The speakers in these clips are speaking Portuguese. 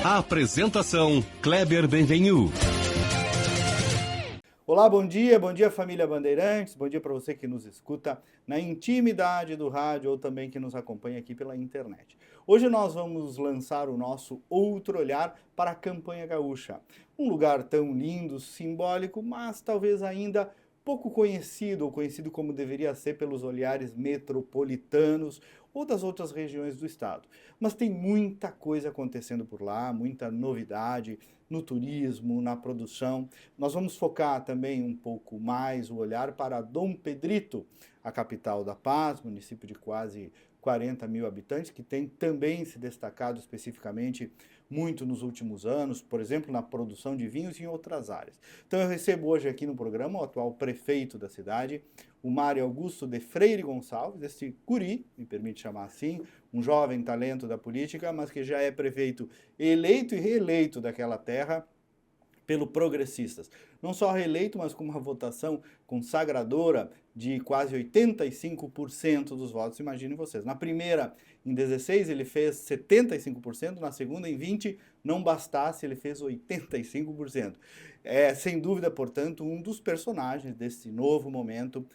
Apresentação Kleber Benvenu. Olá, bom dia família Bandeirantes, bom dia para você que nos escuta na intimidade do rádio ou também que nos acompanha aqui pela internet. Hoje nós vamos lançar o nosso outro olhar para a campanha gaúcha. Um lugar tão lindo, simbólico, mas talvez ainda pouco conhecido ou conhecido como deveria ser pelos olhares metropolitanos ou das outras regiões do estado. Mas tem muita coisa acontecendo por lá, muita novidade no turismo, na produção. Nós vamos focar também um pouco mais o olhar para Dom Pedrito, a capital da Paz, município de quase 40 mil habitantes, que tem também se destacado especificamente muito nos últimos anos, por exemplo, na produção de vinhos e em outras áreas. Então eu recebo hoje aqui no programa o atual prefeito da cidade, o Mário Augusto de Freire Gonçalves, este guri, me permite chamar assim, um jovem talento da política, mas que já é prefeito eleito e reeleito daquela terra pelo Progressistas. Não só reeleito, mas com uma votação consagradora de quase 85% dos votos, imaginem vocês. Na primeira, em 16, ele fez 75%, na segunda, em 20, não bastasse, ele fez 85%. É, sem dúvida, portanto, um dos personagens desse novo momento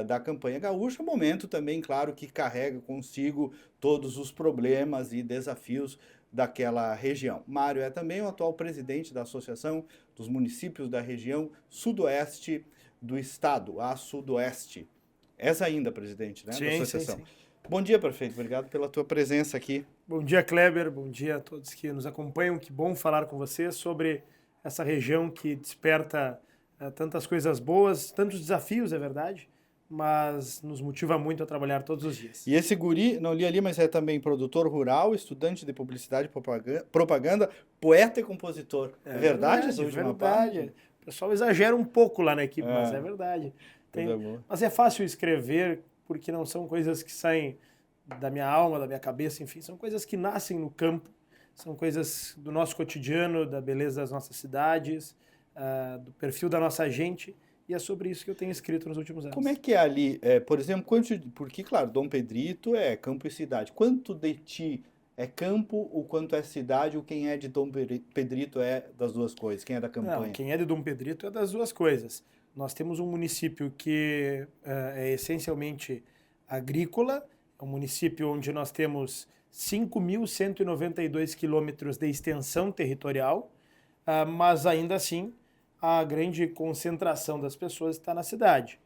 da campanha gaúcha, momento também, claro, que carrega consigo todos os problemas e desafios daquela região. Mário é também o atual presidente da Associação dos Municípios da Região Sudoeste do Estado, a Sudoeste. És ainda presidente, né, da associação. Sim. Bom dia, prefeito. Obrigado pela tua presença aqui. Bom dia, Kleber. Bom dia a todos que nos acompanham. Que bom falar com você sobre essa região que desperta tantas coisas boas, tantos desafios, é verdade, mas nos motiva muito a trabalhar todos os dias. E esse guri, não li ali, mas é também produtor rural, estudante de publicidade e propaganda, poeta e compositor. É verdade essa última parte? Verdade. O pessoal exagera um pouco lá na equipe, mas é verdade. Mas é fácil escrever, porque não são coisas que saem da minha alma, da minha cabeça, enfim, são coisas que nascem no campo, são coisas do nosso cotidiano, da beleza das nossas cidades, do perfil da nossa gente. E é sobre isso que eu tenho escrito nos últimos anos. Como é que é ali, por exemplo, porque, claro, Dom Pedrito é campo e cidade. Quanto de ti é campo, o quanto é cidade, ou quem é de Dom Pedrito é das duas coisas? Quem é da campanha? Não, quem é de Dom Pedrito é das duas coisas. Nós temos um município que é essencialmente agrícola, é um município onde nós temos 5.192 quilômetros de extensão territorial, mas ainda assim a grande concentração das pessoas está na cidade.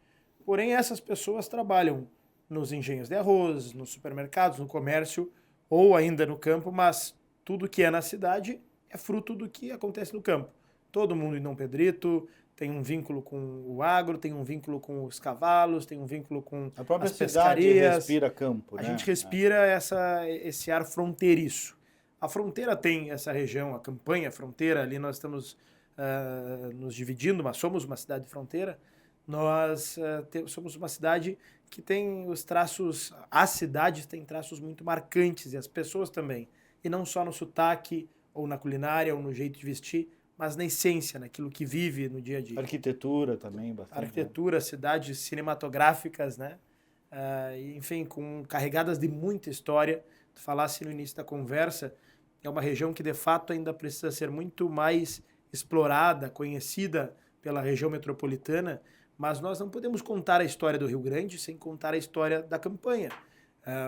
Porém, essas pessoas trabalham nos engenhos de arroz, nos supermercados, no comércio ou ainda no campo, mas tudo que é na cidade é fruto do que acontece no campo. Todo mundo em Dom Pedrito tem um vínculo com o agro, tem um vínculo com os cavalos, tem um vínculo com a própria as cidade pescarias. Respira campo, A né? gente respira esse ar fronteiriço. A fronteira tem essa região, a campanha, a fronteira, ali nós estamos nos dividindo, mas somos uma cidade de fronteira. Nós somos uma cidade que tem os traços, as cidades têm traços muito marcantes, e as pessoas também. E não só no sotaque, ou na culinária, ou no jeito de vestir, mas na essência, naquilo que vive no dia a dia. Arquitetura também, bastante. Arquitetura, cidades cinematográficas, né? Enfim, carregadas de muita história. Tu falasse no início da conversa, é uma região que de fato ainda precisa ser muito mais explorada, conhecida pela região metropolitana, mas nós não podemos contar a história do Rio Grande sem contar a história da campanha.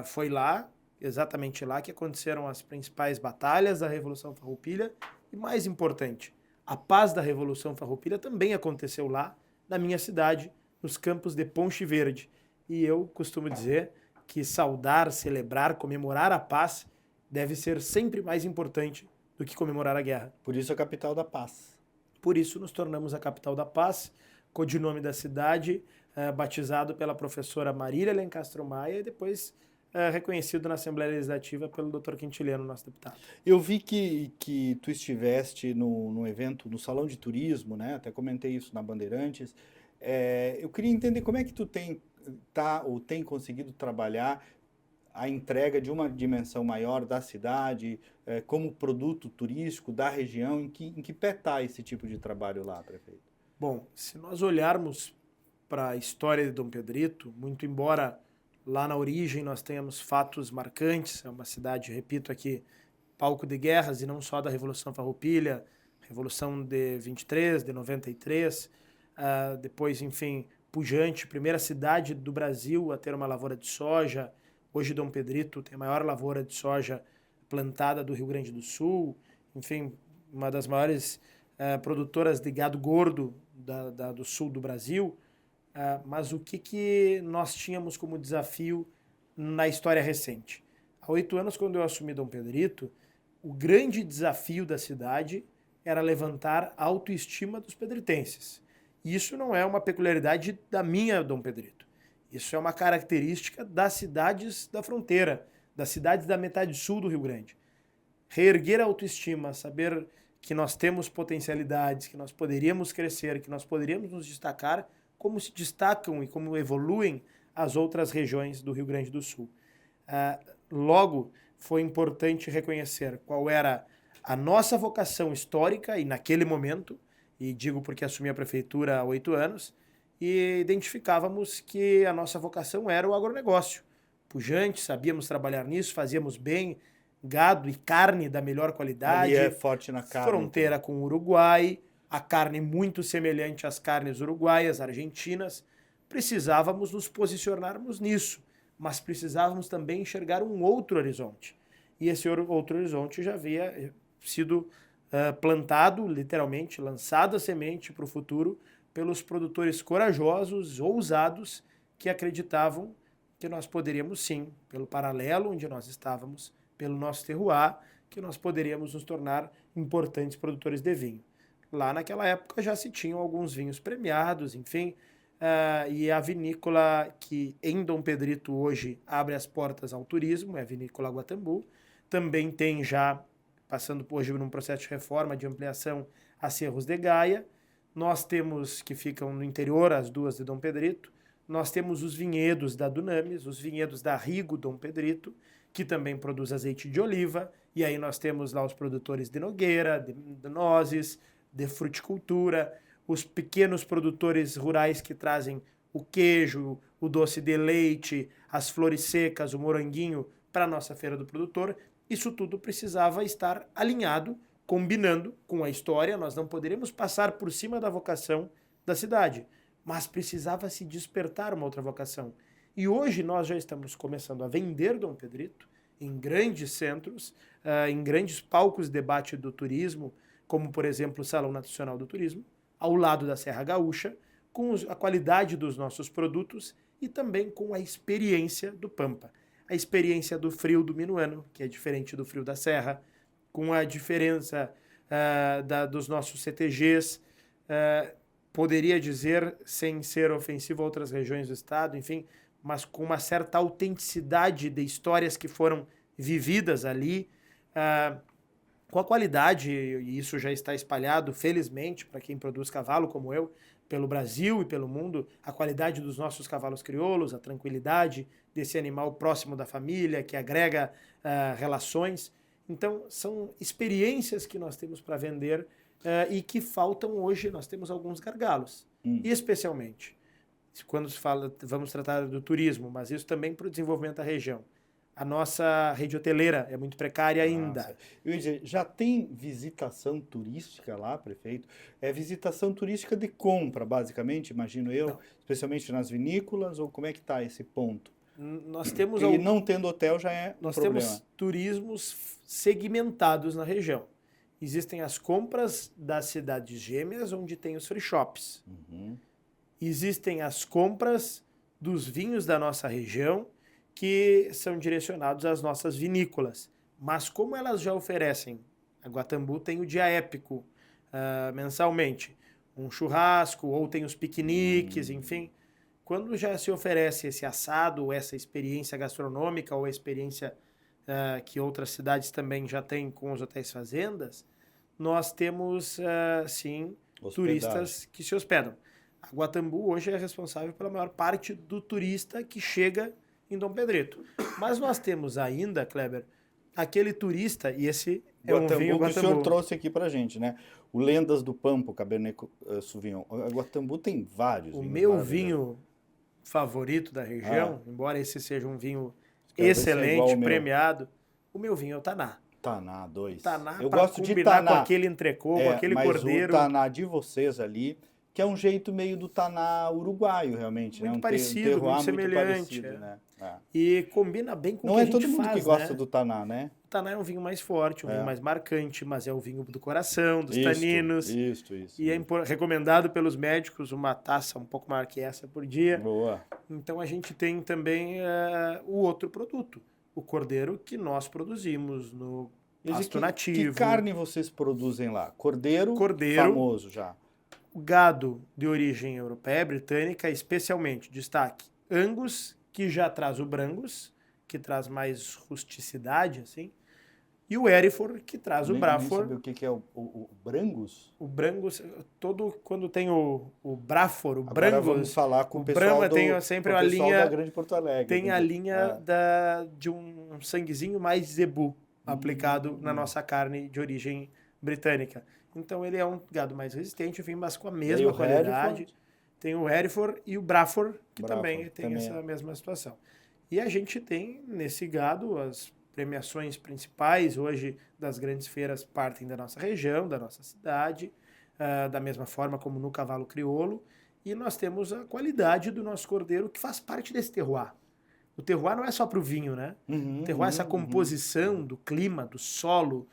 Foi lá, exatamente lá, que aconteceram as principais batalhas da Revolução Farroupilha e, mais importante, a paz da Revolução Farroupilha também aconteceu lá, na minha cidade, nos campos de Ponche Verde. E eu costumo dizer que saudar, celebrar, comemorar a paz deve ser sempre mais importante do que comemorar a guerra. Por isso a capital da paz. Por isso nos tornamos a capital da paz, codinome da cidade, batizado pela professora Marília Lencastre Maia e depois reconhecido na Assembleia Legislativa pelo Dr. Quintiliano, nosso deputado. Eu vi que tu estiveste no evento, no Salão de Turismo, né? Até comentei isso na Bandeirantes. Eu queria entender como é que tu tem conseguido trabalhar a entrega de uma dimensão maior da cidade, como produto turístico da região, em que pé está esse tipo de trabalho lá, prefeito? Bom, se nós olharmos para a história de Dom Pedrito, muito embora lá na origem nós tenhamos fatos marcantes, é uma cidade, repito aqui, palco de guerras, e não só da Revolução Farroupilha, Revolução de 23, de 93, depois, enfim, pujante, primeira cidade do Brasil a ter uma lavoura de soja. Hoje Dom Pedrito tem a maior lavoura de soja plantada do Rio Grande do Sul, enfim, uma das maiores produtoras de gado gordo do sul do Brasil. Mas o que nós tínhamos como desafio na história recente? Há 8 anos, quando eu assumi Dom Pedrito, o grande desafio da cidade era levantar a autoestima dos pedritenses. Isso não é uma peculiaridade da minha Dom Pedrito. Isso é uma característica das cidades da fronteira, das cidades da metade sul do Rio Grande. Reerguer a autoestima, saber que nós temos potencialidades, que nós poderíamos crescer, que nós poderíamos nos destacar, como se destacam e como evoluem as outras regiões do Rio Grande do Sul. Logo, foi importante reconhecer qual era a nossa vocação histórica, e naquele momento, e digo porque assumi a prefeitura há 8 anos, e identificávamos que a nossa vocação era o agronegócio. Pujante, sabíamos trabalhar nisso, fazíamos bem, gado e carne da melhor qualidade. Ali é forte na carne. Fronteira então. com o Uruguai, a carne muito semelhante às carnes uruguaias, argentinas. Precisávamos nos posicionarmos nisso, mas precisávamos também enxergar um outro horizonte. E esse outro horizonte já havia sido plantado, literalmente, lançado a semente para o futuro pelos produtores corajosos, ousados, que acreditavam que nós poderíamos sim, pelo paralelo onde nós estávamos, pelo nosso terroir, que nós poderíamos nos tornar importantes produtores de vinho. Lá naquela época já se tinham alguns vinhos premiados, enfim, e a vinícola que em Dom Pedrito hoje abre as portas ao turismo, é a vinícola Guatambu, também tem já, passando hoje num processo de reforma, de ampliação, a Cerros de Gaia. Nós temos, que ficam no interior, as duas de Dom Pedrito, nós temos os vinhedos da Dunamis, os vinhedos da Rigo Dom Pedrito, que também produz azeite de oliva, e aí nós temos lá os produtores de nogueira, de nozes, de fruticultura, os pequenos produtores rurais que trazem o queijo, o doce de leite, as flores secas, o moranguinho para a nossa feira do produtor. Isso tudo precisava estar alinhado, combinando com a história. Nós não poderíamos passar por cima da vocação da cidade, mas precisava se despertar uma outra vocação. E hoje nós já estamos começando a vender Dom Pedrito em grandes centros, em grandes palcos de debate do turismo, como, por exemplo, o Salão Nacional do Turismo, ao lado da Serra Gaúcha, com a qualidade dos nossos produtos e também com a experiência do Pampa. A experiência do frio do minuano, que é diferente do frio da Serra, com a diferença dos nossos CTGs, poderia dizer, sem ser ofensivo a outras regiões do estado, enfim, mas com uma certa autenticidade de histórias que foram vividas ali, com a qualidade, e isso já está espalhado, felizmente, para quem produz cavalo como eu, pelo Brasil e pelo mundo, a qualidade dos nossos cavalos crioulos, a tranquilidade desse animal próximo da família, que agrega relações. Então, são experiências que nós temos para vender e que faltam hoje. Nós temos alguns gargalos, e especialmente, quando se fala, vamos tratar do turismo, mas isso também para o desenvolvimento da região. A nossa rede hoteleira é muito precária ainda. Eu ia dizer, já tem visitação turística lá, prefeito? É visitação turística de compra, basicamente, imagino eu, não. Especialmente nas vinícolas, ou como é que está esse ponto? Nós temos e não tendo hotel já é nós problema. Temos turismos segmentados na região. Existem as compras das cidades gêmeas, onde tem os free shops. Existem as compras dos vinhos da nossa região, que são direcionados às nossas vinícolas. Mas como elas já oferecem, a Guatambu tem o dia épico mensalmente, um churrasco, ou tem os piqueniques, enfim. Quando já se oferece esse assado, ou essa experiência gastronômica, ou a experiência que outras cidades também já têm com os hotéis fazendas, nós temos, sim, turistas que se hospedam. A Guatambu hoje é responsável pela maior parte do turista que chega em Dom Pedrito. Mas nós temos ainda, Kleber, aquele turista, e esse é um vinho Guatambu. Que o senhor trouxe aqui pra gente, né? O Lendas do Pampa, o Cabernet Sauvignon. A Guatambu tem vários. O meu vinho favorito da região, embora esse seja um vinho excelente, premiado, o meu vinho é o Taná. Taná 2. Taná Eu para gosto de combinar taná. com aquele entrecô, com aquele mas cordeiro. o taná de vocês ali, que é um jeito meio do taná uruguaio, realmente, né? Muito Um parecido, terroir muito muito semelhante. parecido, né? É. E combina bem com o Não que é a gente todo mundo faz, que gosta né? do taná, né? O Taná é um vinho mais forte, um vinho mais marcante, mas é o vinho do coração, dos taninos. Isso. E é recomendado pelos médicos uma taça um pouco maior que essa por dia. Boa. Então a gente tem também o outro produto, o cordeiro que nós produzimos no pasto nativo. Que carne vocês produzem lá? Cordeiro famoso já. O gado de origem europeia, britânica, especialmente, destaque Angus, que já traz o Brangus, que traz mais rusticidade, assim, e o Hereford, que traz o Braford. Nem sabe o que é o Brangus? O Brangus, quando tem o Braford, o Agora Brangus, vamos falar com o pessoal Brahma tem sempre a linha da Grande Porto Alegre. tem a linha de um sanguezinho mais zebu aplicado na nossa carne de origem britânica. Então ele é um gado mais resistente, enfim, mas com a mesma qualidade. Tem o Hereford e o Braford, que também tem essa mesma situação. E a gente tem nesse gado as premiações principais hoje das grandes feiras partem da nossa região, da nossa cidade, da mesma forma como no cavalo crioulo, e nós temos a qualidade do nosso cordeiro que faz parte desse terroir. O terroir não é só para o vinho, né? O terroir é essa composição do clima, do solo,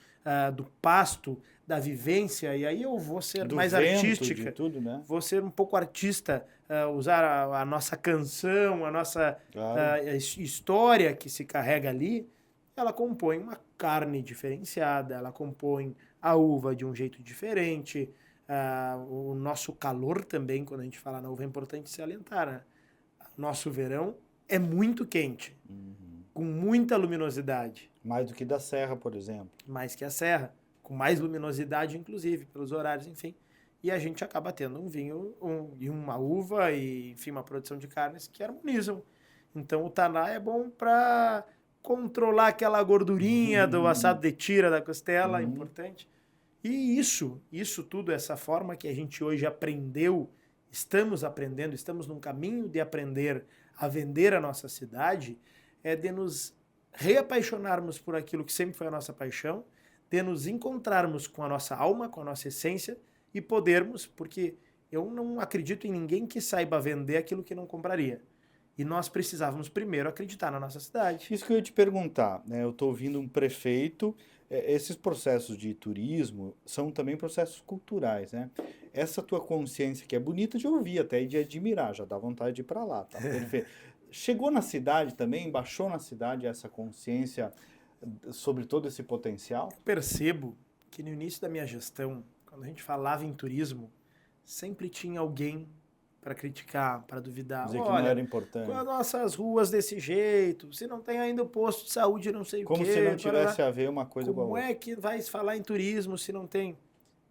do pasto, da vivência, e aí eu vou ser mais artística, de tudo, né? Vou ser um pouco artista, usar a nossa canção, a nossa história que se carrega ali, ela compõe uma carne diferenciada, ela compõe a uva de um jeito diferente, o nosso calor também, quando a gente fala na uva, é importante salientar, né? Nosso verão é muito quente, com muita luminosidade. Mais do que da serra, por exemplo. Mais que a serra, com mais luminosidade, inclusive, pelos horários, enfim. E a gente acaba tendo um vinho e uma uva e, enfim, uma produção de carnes que harmonizam. Então o taná é bom para controlar aquela gordurinha do assado de tira da costela, importante. E isso tudo, essa forma que a gente hoje aprendeu, estamos aprendendo, estamos num caminho de aprender a vender a nossa cidade, é de nos reapaixonarmos por aquilo que sempre foi a nossa paixão, de nos encontrarmos com a nossa alma, com a nossa essência e podermos, porque eu não acredito em ninguém que saiba vender aquilo que não compraria. E nós precisávamos primeiro acreditar na nossa cidade. Isso que eu ia te perguntar, né? Eu estou ouvindo um prefeito, esses processos de turismo são também processos culturais, né? Essa tua consciência que é bonita de ouvir até e de admirar, já dá vontade de ir para lá, tá? Perfeito. Chegou na cidade também, baixou na cidade essa consciência sobre todo esse potencial? Eu percebo que no início da minha gestão, quando a gente falava em turismo, sempre tinha alguém para criticar, para duvidar. Dizer que não era importante. Com as nossas ruas desse jeito, se não tem ainda o posto de saúde, não sei o quê. Como se não tivesse a ver uma coisa com a outra. Como é que vai se falar em turismo se não tem?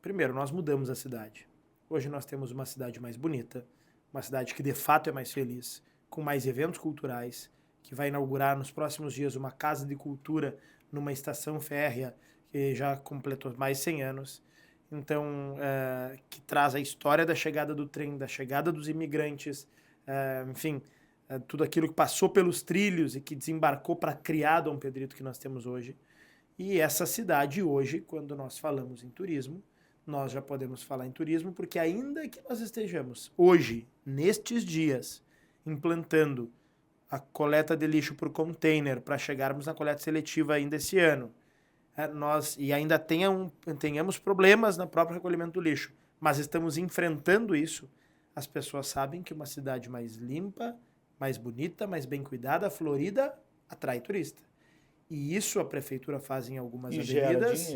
Primeiro, nós mudamos a cidade. Hoje nós temos uma cidade mais bonita, uma cidade que de fato é mais feliz, com mais eventos culturais, que vai inaugurar nos próximos dias uma casa de cultura numa estação férrea que já completou mais de 100 anos. Então, que traz a história da chegada do trem, da chegada dos imigrantes, enfim, tudo aquilo que passou pelos trilhos e que desembarcou para criar Dom Pedrito que nós temos hoje. E essa cidade hoje, quando nós falamos em turismo, nós já podemos falar em turismo porque ainda que nós estejamos hoje, nestes dias, implantando a coleta de lixo por container para chegarmos na coleta seletiva ainda esse ano, nós e ainda tenhamos problemas no próprio recolhimento do lixo, mas estamos enfrentando isso, as pessoas sabem que uma cidade mais limpa, mais bonita, mais bem cuidada, florida, atrai turista. E isso a prefeitura faz em algumas avenidas.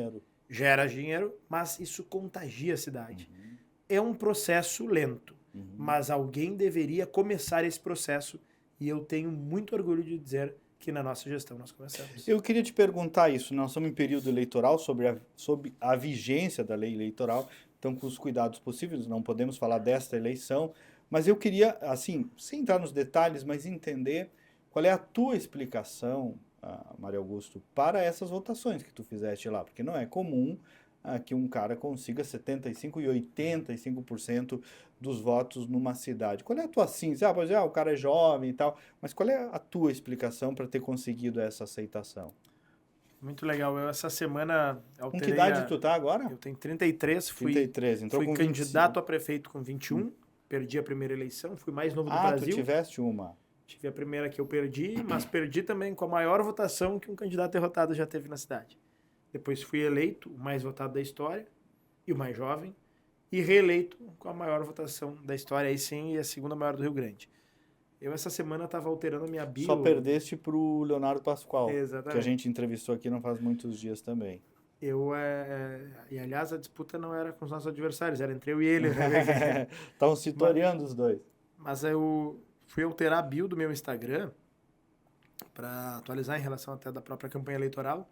Gera dinheiro, mas isso contagia a cidade. É um processo lento, mas alguém deveria começar esse processo e eu tenho muito orgulho de dizer que na nossa gestão nós começamos. Eu queria te perguntar isso, nós estamos em período eleitoral, sobre a vigência da lei eleitoral, então com os cuidados possíveis, não podemos falar desta eleição, mas eu queria, assim, sem entrar nos detalhes, mas entender qual é a tua explicação, Mário Augusto, para essas votações que tu fizeste lá, porque não é comum que um cara consiga 75% e 85% dos votos numa cidade. Qual é a tua síntese? Pois o cara é jovem e tal, mas qual é a tua explicação para ter conseguido essa aceitação? Muito legal. Eu, essa semana, Com alterei que idade tu tá agora? Eu tenho 33, fui 33, entrou fui com candidato 25. a prefeito com 21, perdi a primeira eleição, fui mais novo do Ah, tu Brasil. tiveste uma. Tive a primeira que eu perdi, mas perdi também com a maior votação que um candidato derrotado já teve na cidade. Depois fui eleito o mais votado da história e o mais jovem, e reeleito com a maior votação da história, aí sim, e a segunda maior do Rio Grande. Eu, essa semana, estava alterando a minha bio. Só perdeste pro Leonardo Pascoal, Exatamente. que a gente entrevistou aqui não faz muitos dias também. E, aliás, a disputa não era com os nossos adversários, era entre eu e ele. Né? Estavam se toreando os dois. Mas eu fui alterar a bio do meu Instagram para atualizar em relação até da própria campanha eleitoral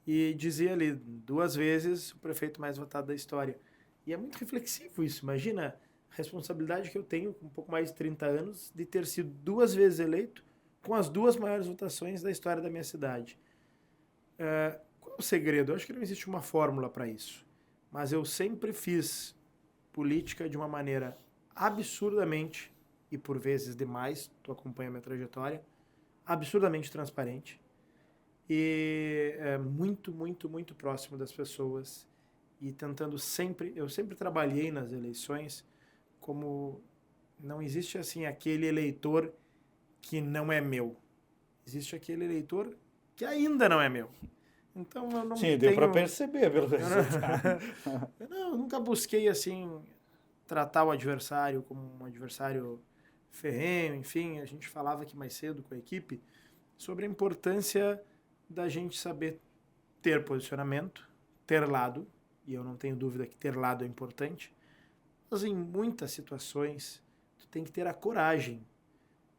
e dizia ali, 2 vezes o prefeito mais votado da história. E é muito reflexivo isso. Imagina a responsabilidade que eu tenho com um pouco mais de 30 anos de ter sido 2 vezes eleito com as 2 maiores votações da história da minha cidade. Qual é o segredo? Eu acho que não existe uma fórmula para isso. Mas eu sempre fiz política de uma maneira absurdamente, e por vezes demais, tu acompanha a minha trajetória, absurdamente transparente e muito, muito, muito próximo das pessoas e tentando sempre, eu sempre trabalhei nas eleições como não existe assim aquele eleitor que não é meu. Existe aquele eleitor que ainda não é meu. Então eu não Sim, deu para perceber pelo resultado. eu nunca busquei assim tratar o adversário como um adversário ferrenho, enfim, a gente falava aqui mais cedo com a equipe sobre a importância da gente saber ter posicionamento, ter lado, e eu não tenho dúvida que ter lado é importante, mas em muitas situações tu tem que ter a coragem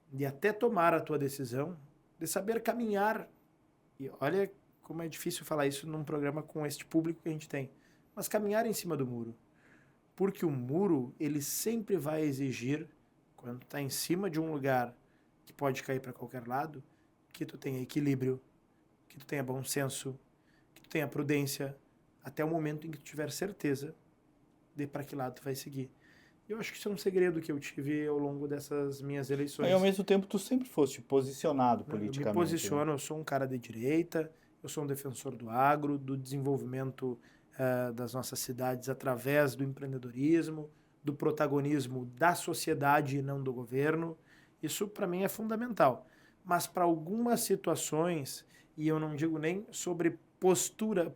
de até tomar a tua decisão, de saber caminhar. E olha como é difícil falar isso num programa com este público que a gente tem, mas caminhar em cima do muro. Porque o muro, ele sempre vai exigir, quando tu está em cima de um lugar que pode cair para qualquer lado, que tu tenha equilíbrio, que tu tenha bom senso, que tu tenha prudência, até o momento em que tu tiver certeza de para que lado tu vai seguir. Eu acho que isso é um segredo que eu tive ao longo dessas minhas eleições. E ao mesmo tempo tu sempre foste posicionado politicamente. Eu me posiciono, eu sou um cara de direita, eu sou um defensor do agro, do desenvolvimento das nossas cidades através do empreendedorismo, do protagonismo da sociedade e não do governo. Isso para mim é fundamental. Mas para algumas situações, e eu não digo nem sobre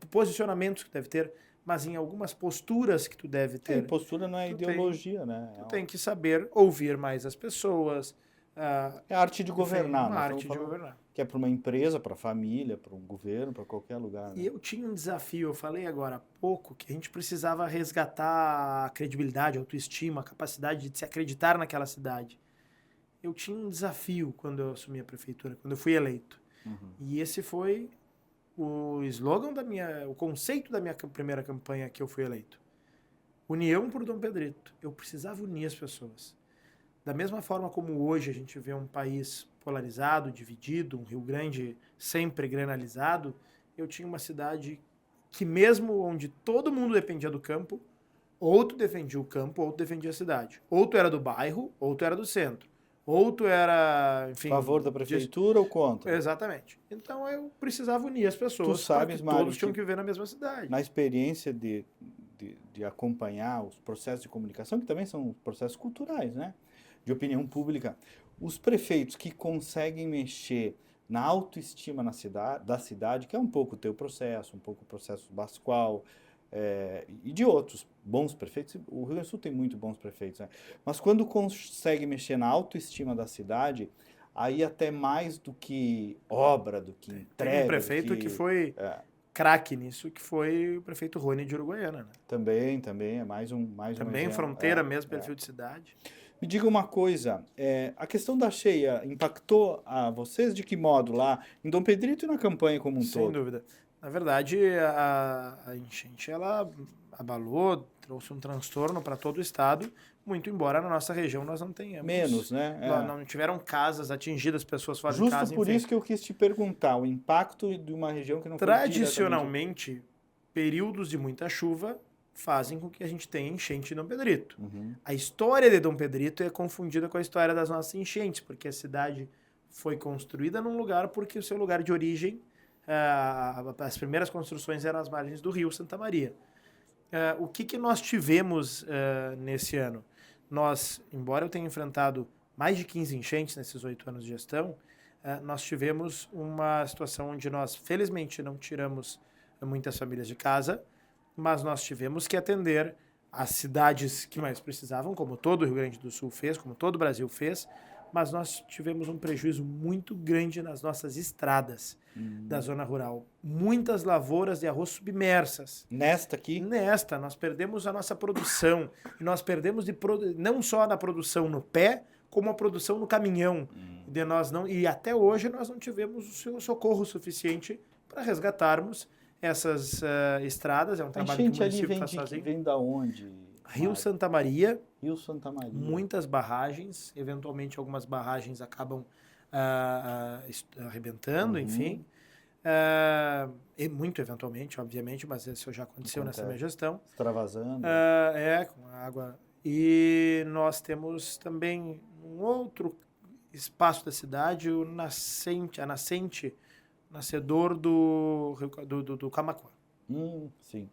posicionamentos que deve ter, mas em algumas posturas que tu deve ter. Postura não é ideologia, né? Tu tem que saber ouvir mais as pessoas. É a arte de governar. Uma arte de governar. Que é para uma empresa, para a família, para um governo, para qualquer lugar. Né? E eu tinha um desafio, eu falei agora há pouco, que a gente precisava resgatar a credibilidade, a autoestima, a capacidade de se acreditar naquela cidade. Eu tinha um desafio quando eu assumi a prefeitura, quando eu fui eleito. Uhum. E esse foi o slogan o conceito da minha primeira campanha que eu fui eleito. União por Dom Pedrito. Eu precisava unir as pessoas. Da mesma forma como hoje a gente vê um país polarizado, dividido, um Rio Grande sempre granalizado, eu tinha uma cidade que mesmo onde todo mundo dependia do campo, ou tu defendia o campo, ou tu defendia a cidade. Ou tu era do bairro, ou tu era do centro. Ou tu era, enfim... A favor da prefeitura ou contra? Exatamente. Então eu precisava unir as pessoas, tu sabes, porque todos tinham que viver na mesma cidade. Na experiência de acompanhar os processos de comunicação, que também são processos culturais, né? De opinião pública, os prefeitos que conseguem mexer na autoestima da cidade, que é um pouco o teu processo, um pouco o processo Pascoal, e de outros bons prefeitos, o Rio Grande do Sul tem muito bons prefeitos, né? Mas quando consegue mexer na autoestima da cidade, aí até mais do que obra, do que entrega... Tem um prefeito que foi craque nisso, que foi o prefeito Rony de Uruguaiana, né? Também, é mais um Também fronteira mesmo, perfil de cidade. Me diga uma coisa, a questão da cheia impactou a vocês de que modo lá em Dom Pedrito e na campanha como um todo? Sem dúvida. Na verdade, a enchente, ela abalou, trouxe um transtorno para todo o estado, muito embora na nossa região nós não tenhamos. Menos, né? Não tiveram casas atingidas, pessoas fora de casa. Justo por isso que eu quis te perguntar, o impacto de uma região que não foi tradicionalmente, períodos de muita chuva fazem com que a gente tenha enchente em Dom Pedrito. Uhum. A história de Dom Pedrito é confundida com a história das nossas enchentes, porque a cidade foi construída num lugar porque o seu lugar de origem as primeiras construções eram às margens do rio Santa Maria. O que nós tivemos nesse ano? Nós, embora eu tenha enfrentado mais de 15 enchentes nesses 8 anos de gestão, nós tivemos uma situação onde nós, felizmente, não tiramos muitas famílias de casa, mas nós tivemos que atender as cidades que mais precisavam, como todo o Rio Grande do Sul fez, como todo o Brasil fez, mas nós tivemos um prejuízo muito grande nas nossas estradas da zona rural. Muitas lavouras de arroz submersas. Nesta aqui? Nós perdemos a nossa produção. E nós perdemos não só na produção no pé, como a produção no caminhão. E até hoje nós não tivemos o socorro suficiente para resgatarmos essas estradas. É um trabalho que o município faz sozinho. Vem da onde? Rio Santa Maria. Rio Santa Maria. Muitas barragens, eventualmente algumas barragens acabam arrebentando, enfim. E muito eventualmente, obviamente, mas isso já aconteceu nessa minha gestão. Extravasando. Com água. E nós temos também um outro espaço da cidade, a nascedor do Camaquã. Sim.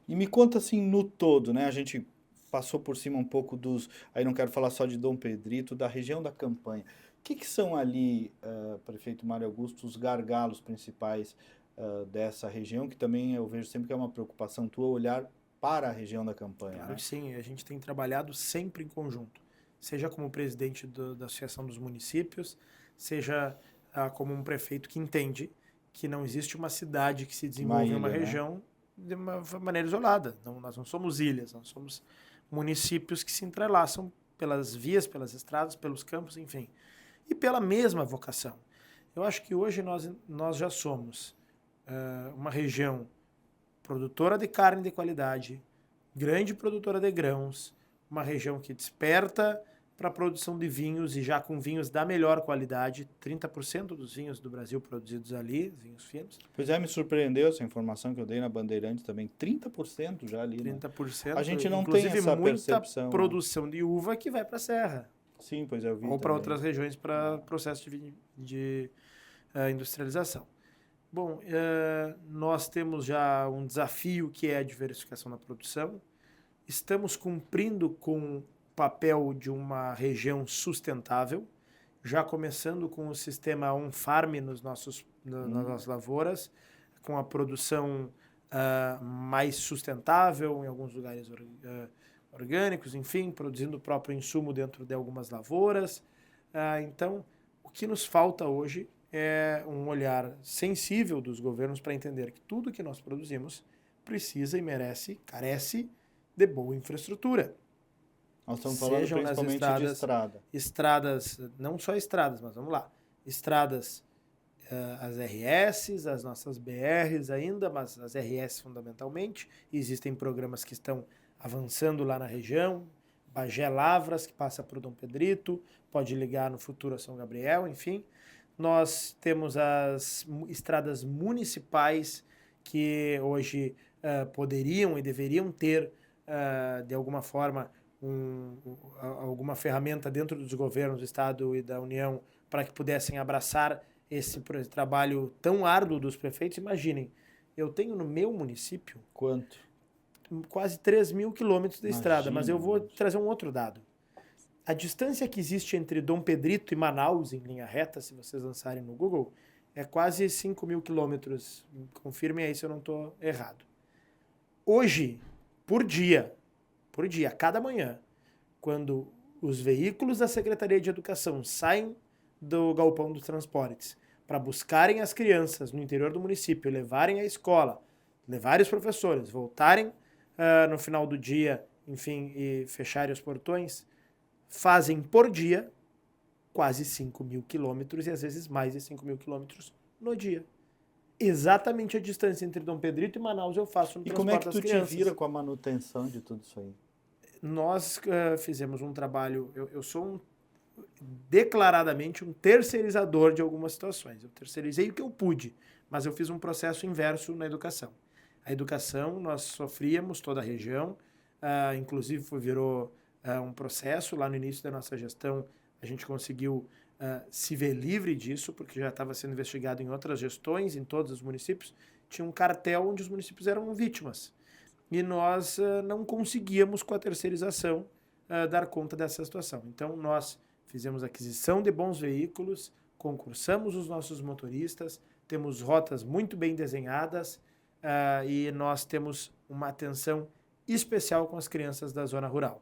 E me conta assim, no todo, né? A gente passou por cima um pouco aí não quero falar só de Dom Pedrito, da região da Campanha. O que são ali, prefeito Mário Augusto, os gargalos principais dessa região, que também eu vejo sempre que é uma preocupação tua olhar para a região da Campanha? Claro que sim, a gente tem trabalhado sempre em conjunto, seja como presidente da Associação dos Municípios, seja como um prefeito que entende que não existe uma cidade que se desenvolve em uma região de uma maneira isolada. Nós não somos ilhas, nós somos municípios que se entrelaçam pelas vias, pelas estradas, pelos campos, enfim. E pela mesma vocação. Eu acho que hoje nós já somos uma região produtora de carne de qualidade, grande produtora de grãos, uma região que desperta para a produção de vinhos e já com vinhos da melhor qualidade, 30% dos vinhos do Brasil produzidos ali, vinhos finos. Pois me surpreendeu essa informação que eu dei na Bandeirantes também, 30% já ali. 30%. A gente não tem essa percepção. Muita produção de uva que vai para a serra. Sim, pois eu vi. Ou para outras regiões para processo de industrialização. Bom, nós temos já um desafio que é a diversificação da produção. Estamos cumprindo com papel de uma região sustentável, já começando com o sistema on-farm nas nossas lavouras, com a produção mais sustentável, em alguns lugares orgânicos, enfim, produzindo o próprio insumo dentro de algumas lavouras. Então, o que nos falta hoje é um olhar sensível dos governos para entender que tudo que nós produzimos precisa e carece de boa infraestrutura. Nós estamos falando principalmente de estrada. Estradas, não só estradas, mas vamos lá. Estradas, as RS, as nossas BRs ainda, mas as RS fundamentalmente. Existem programas que estão avançando lá na região. Bagé Lavras, que passa por Dom Pedrito, pode ligar no futuro a São Gabriel, enfim. Nós temos as estradas municipais que hoje poderiam e deveriam ter, de alguma forma, alguma ferramenta dentro dos governos do Estado e da União para que pudessem abraçar esse trabalho tão árduo dos prefeitos. Imaginem, eu tenho no meu município... Quanto? Quase 3.000 quilômetros de estrada, mas eu vou trazer um outro dado. A distância que existe entre Dom Pedrito e Manaus, em linha reta, se vocês lançarem no Google, é quase 5.000 quilômetros. Confirmem aí se eu não estou errado. Hoje, por dia, cada manhã, quando os veículos da Secretaria de Educação saem do galpão dos transportes para buscarem as crianças no interior do município, levarem à escola, levarem os professores, voltarem no final do dia, enfim, e fecharem os portões, fazem por dia quase 5.000 quilômetros e às vezes mais de 5.000 quilômetros no dia. Exatamente a distância entre Dom Pedrito e Manaus eu faço no transporte das crianças. E como é que tu te vira com a manutenção de tudo isso aí? Nós fizemos um trabalho, eu sou declaradamente um terceirizador de algumas situações. Eu terceirizei o que eu pude, mas eu fiz um processo inverso na educação. A educação, nós sofríamos, toda a região, inclusive virou um processo. Lá no início da nossa gestão, a gente conseguiu se vê livre disso, porque já estava sendo investigado em outras gestões, em todos os municípios, tinha um cartel onde os municípios eram vítimas. E nós não conseguíamos, com a terceirização, dar conta dessa situação. Então, nós fizemos aquisição de bons veículos, concursamos os nossos motoristas, temos rotas muito bem desenhadas e nós temos uma atenção especial com as crianças da zona rural.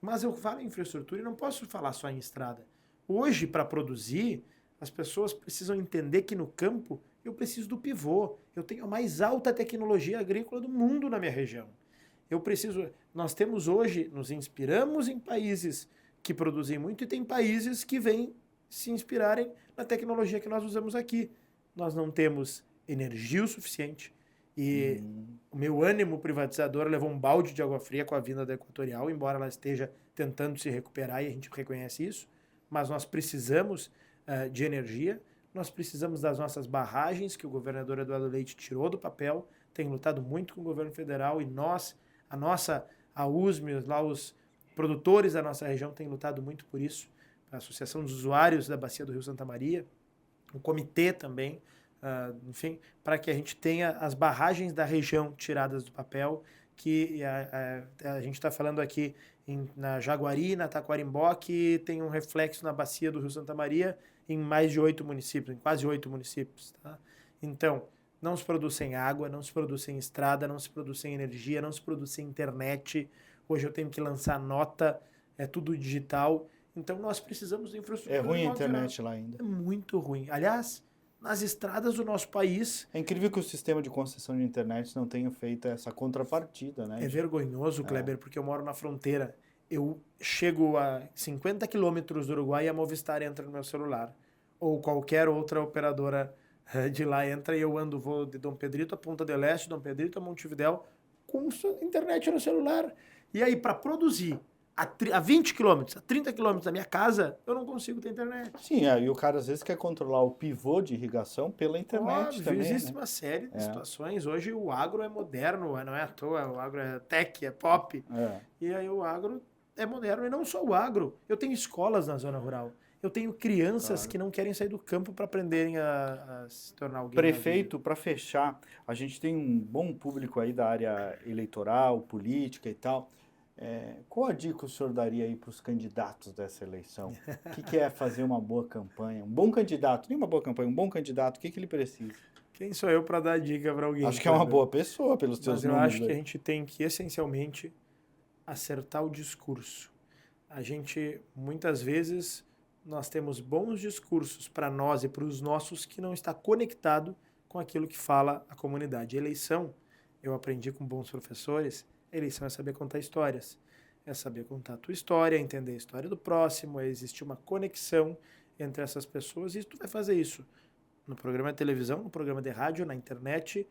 Mas eu falo em infraestrutura e não posso falar só em estrada. Hoje, para produzir, as pessoas precisam entender que no campo eu preciso do pivô. Eu tenho a mais alta tecnologia agrícola do mundo na minha região. Nós temos hoje, nos inspiramos em países que produzem muito e tem países que vêm se inspirarem na tecnologia que nós usamos aqui. Nós não temos energia o suficiente e o meu ânimo privatizador levou um balde de água fria com a vinda da Equatorial, embora ela esteja tentando se recuperar e a gente reconhece isso, mas nós precisamos de energia, nós precisamos das nossas barragens que o governador Eduardo Leite tirou do papel, tem lutado muito com o governo federal e a USM, lá os produtores da nossa região têm lutado muito por isso, a Associação dos Usuários da Bacia do Rio Santa Maria, o comitê também, enfim, para que a gente tenha as barragens da região tiradas do papel, que a gente está falando aqui na Jaguari, na Taquarimbó, que tem um reflexo na Bacia do Rio Santa Maria em mais de 8 municípios, em quase 8 municípios. Tá? Então, não se produz em água, não se produz em estrada, não se produz em energia, não se produz em internet. Hoje eu tenho que lançar nota, é tudo digital. Então, nós precisamos de infraestrutura. É ruim a internet lá ainda. É muito ruim. Aliás, nas estradas do nosso país... É incrível que o sistema de concessão de internet não tenha feito essa contrapartida, né? É vergonhoso, Kleber, porque eu moro na fronteira. Eu chego a 50 quilômetros do Uruguai e a Movistar entra no meu celular. Ou qualquer outra operadora de lá entra e eu vou de Dom Pedrito a Ponta del Este, Dom Pedrito a Montevidéu, com internet no celular. E aí, para produzir a 20 quilômetros, a 30 quilômetros da minha casa, eu não consigo ter internet. Sim, e o cara às vezes quer controlar o pivô de irrigação pela internet. Óbvio, também, existe né? uma série de situações. Hoje o agro é moderno, não é à toa, o agro é tech, é pop. E aí o agro é moderno, e não só o agro. Eu tenho escolas na zona rural. Eu tenho crianças que não querem sair do campo para aprenderem a se tornar alguém. Prefeito, para fechar, a gente tem um bom público aí da área eleitoral, política e tal. Qual a dica o senhor daria aí para os candidatos dessa eleição? O que é fazer uma boa campanha? Um bom candidato, nem uma boa campanha, um bom candidato, o que ele precisa? Quem sou eu para dar dica para alguém? Acho que é uma boa pessoa pelos teus números. Mas eu acho que a gente tem que, essencialmente, acertar o discurso. A gente, muitas vezes, nós temos bons discursos para nós e para os nossos que não está conectado com aquilo que fala a comunidade. Eleição, eu aprendi com bons professores, eleição é saber contar histórias. É saber contar a tua história, entender a história do próximo, é existir uma conexão entre essas pessoas e tu vai fazer isso no programa de televisão, no programa de rádio, na internet,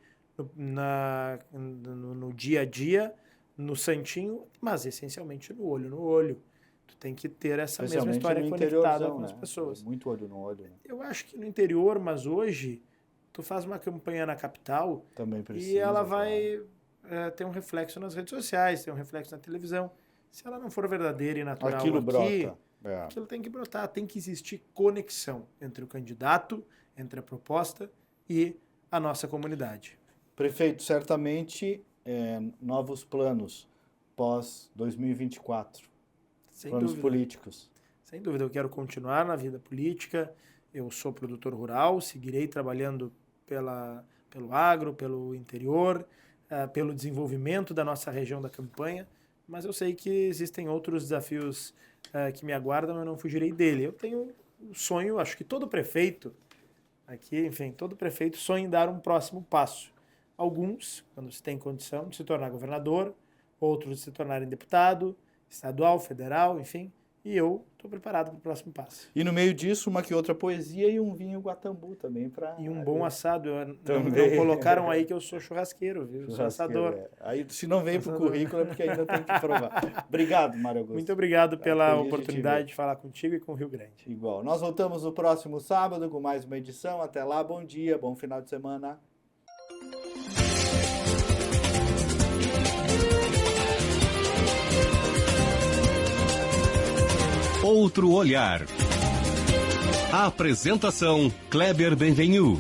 no dia a dia, no santinho, mas essencialmente no olho. Tu tem que ter essa mesma história conectada com as pessoas. Muito olho no olho. Né? Eu acho que no interior, mas hoje, tu faz uma campanha na capital também precisa, e ela vai ter um reflexo nas redes sociais, ter um reflexo na televisão. Se ela não for verdadeira e natural aquilo aqui, brota. Aquilo tem que brotar. Tem que existir conexão entre o candidato, entre a proposta e a nossa comunidade. Prefeito, certamente novos planos pós-2024. Planos políticos. Sem dúvida, eu quero continuar na vida política. Eu sou produtor rural, seguirei trabalhando pelo agro, pelo interior, pelo desenvolvimento da nossa região da campanha, mas eu sei que existem outros desafios que me aguardam, eu não fugirei dele. Eu tenho um sonho, acho que todo prefeito aqui, enfim, todo prefeito sonha em dar um próximo passo. Alguns, quando se tem condição de se tornar governador, outros de se tornarem deputado, estadual, federal, enfim, e eu estou preparado para o próximo passo. E no meio disso, uma que outra poesia e um vinho Guatambu também para... E um bom assado. Não colocaram aí que eu sou churrasqueiro, viu? Sou assador. Aí, se não veio para o currículo é porque ainda tem que provar. Obrigado, Mário Augusto. Muito obrigado pela oportunidade de falar contigo e com o Rio Grande. Igual. Nós voltamos no próximo sábado com mais uma edição. Até lá, bom dia, bom final de semana. Outro olhar. Apresentação Kleber Benvenu.